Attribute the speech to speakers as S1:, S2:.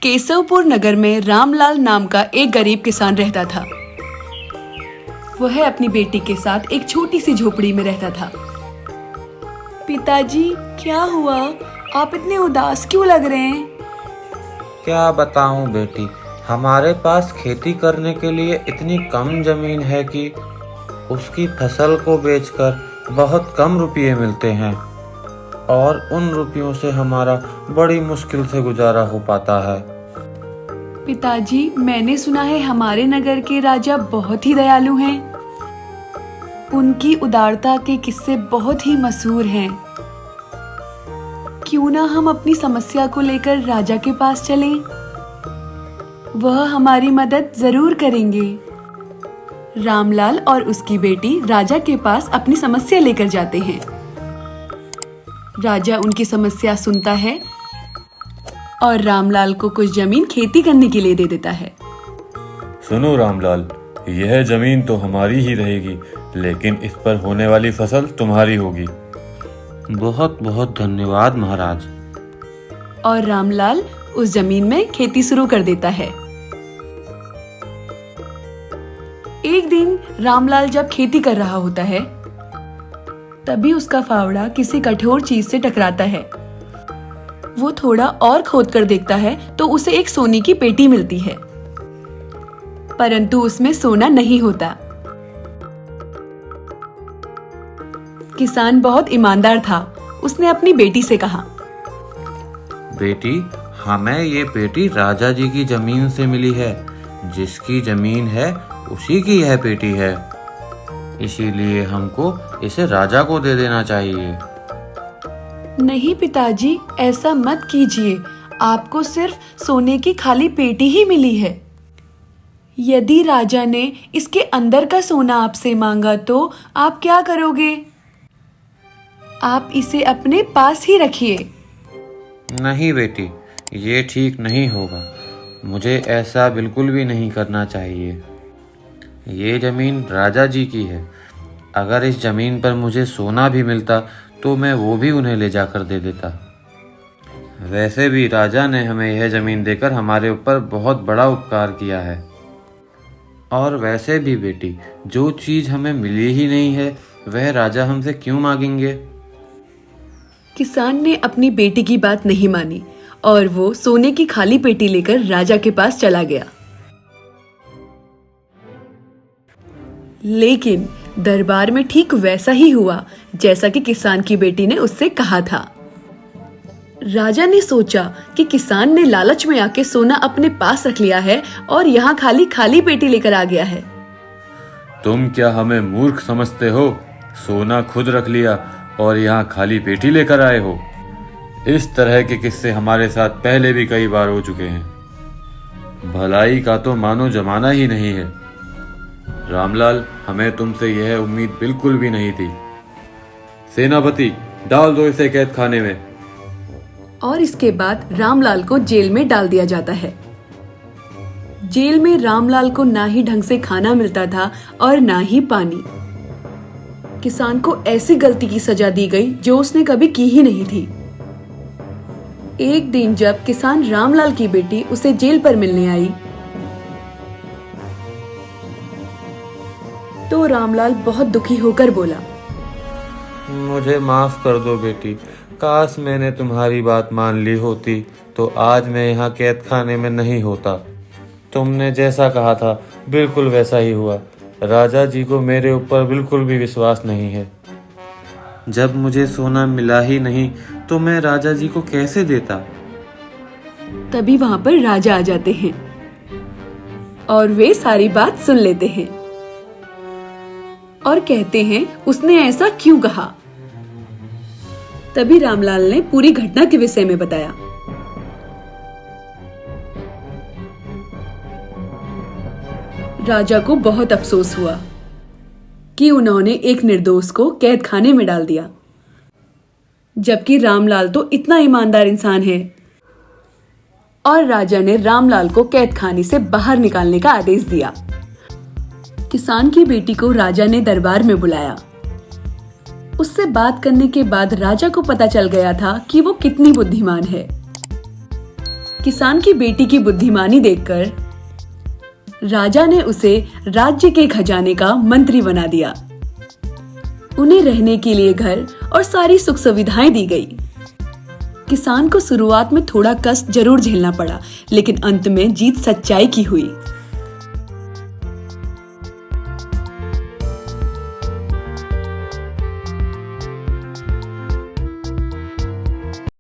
S1: केशवपुर नगर में रामलाल नाम का एक गरीब किसान रहता था। वह अपनी बेटी के साथ एक छोटी सी झोपड़ी में रहता था। पिताजी, क्या हुआ? आप इतने उदास क्यों लग रहे हैं?
S2: क्या बताऊं बेटी, हमारे पास खेती करने के लिए इतनी कम जमीन है कि उसकी फसल को बेचकर बहुत कम रुपये मिलते हैं और उन रुपयों से हमारा बड़ी मुश्किल से गुजारा हो पाता है।
S1: पिताजी, मैंने सुना है हमारे नगर के राजा बहुत ही दयालु हैं। उनकी उदारता के किस्से बहुत ही मशहूर हैं। क्यों ना हम अपनी समस्या को लेकर राजा के पास चलें? वह हमारी मदद जरूर करेंगे। रामलाल और उसकी बेटी राजा के पास अपनी समस्या लेकर जाते हैं। राजा उनकी समस्या सुनता है और रामलाल को कुछ जमीन खेती करने के लिए दे देता है।
S3: सुनो रामलाल, यह जमीन तो हमारी ही रहेगी, लेकिन इस पर होने वाली फसल तुम्हारी होगी।
S2: बहुत बहुत धन्यवाद महाराज।
S1: और रामलाल उस जमीन में खेती शुरू कर देता है। एक दिन रामलाल जब खेती कर रहा होता है, तभी उसका फावड़ा किसी कठोर चीज से टकराता है। वो थोड़ा और खोद कर देखता है तो उसे एक सोने की पेटी मिलती है, परंतु उसमें सोना नहीं होता। किसान बहुत ईमानदार था। उसने अपनी बेटी से कहा,
S2: बेटी, हमें ये पेटी राजा जी की जमीन से मिली है। जिसकी जमीन है उसी की यह पेटी है, इसीलिए हमको इसे राजा को दे देना चाहिए।
S1: नहीं पिताजी, ऐसा मत कीजिए। आपको सिर्फ सोने की खाली पेटी ही मिली है। यदि राजा ने इसके अंदर का सोना आपसे मांगा तो आप क्या करोगे? आप इसे अपने पास ही रखिए।
S2: नहीं बेटी, ये ठीक नहीं होगा। मुझे ऐसा बिल्कुल भी नहीं करना चाहिए। ये जमीन राजा जी की है। अगर इस जमीन पर मुझे सोना भी मिलता तो मैं वो भी उन्हें ले जाकर दे देता। वैसे भी राजा ने हमें यह जमीन देकर हमारे ऊपर बहुत बड़ा उपकार किया है। और वैसे भी बेटी, जो चीज़ हमें मिली ही नहीं है वह राजा हमसे क्यों मांगेंगे?
S1: किसान ने अपनी बेटी की बात नहीं मानी और वो सोने की खाली पेटी लेकर राजा के पास चला गया। लेकिन दरबार में ठीक वैसा ही हुआ जैसा कि किसान की बेटी ने उससे कहा था। राजा ने सोचा कि किसान ने लालच में आके सोना अपने पास रख लिया है और यहाँ खाली पेटी लेकर आ गया है।
S3: तुम क्या हमें मूर्ख समझते हो? सोना खुद रख लिया और यहाँ खाली पेटी लेकर आए हो। इस तरह के किस्से हमारे साथ पहले भी कई बार हो चुके हैं। भलाई का तो मानो जमाना ही नहीं है। रामलाल, हमें तुमसे यह उम्मीद बिल्कुल भी नहीं थी। सेनापति, डाल दो इसे कैद खाने में।
S1: और इसके बाद रामलाल को जेल में डाल दिया जाता है। जेल में रामलाल को ना ही ढंग से खाना मिलता था और ना ही पानी। किसान को ऐसी गलती की सजा दी गई जो उसने कभी की ही नहीं थी। एक दिन जब किसान रामलाल की बेटी उसे जेल पर मिलने आई, तो रामलाल बहुत दुखी होकर बोला,
S2: मुझे माफ कर दो बेटी। काश मैंने तुम्हारी बात मान ली होती तो आज मैं यहाँ कैद खाने में नहीं होता। तुमने जैसा कहा था बिल्कुल वैसा ही हुआ। राजा जी को मेरे ऊपर बिल्कुल भी विश्वास नहीं है। जब मुझे सोना मिला ही नहीं तो मैं राजा जी को कैसे देता?
S1: तभी वहां पर राजा आ जाते हैं और वे सारी बात सुन लेते हैं और कहते हैं, उसने ऐसा क्यों कहा? तभी रामलाल ने पूरी घटना के विषय में बताया। राजा को बहुत अफसोस हुआ कि उन्होंने एक निर्दोष को कैद खाने में डाल दिया, जबकि रामलाल तो इतना ईमानदार इंसान है। और राजा ने रामलाल को कैद खाने से बाहर निकालने का आदेश दिया। किसान की बेटी को राजा ने दरबार में बुलाया। उससे बात करने के बाद राजा को पता चल गया था कि वो कितनी बुद्धिमान है। किसान की बेटी की बुद्धिमानी देखकर राजा ने उसे राज्य के खजाने का मंत्री बना दिया। उन्हें रहने के लिए घर और सारी सुख सुविधाएं दी गई। किसान को शुरुआत में थोड़ा कष्ट जरूर झेलना पड़ा, लेकिन अंत में जीत सच्चाई की हुई।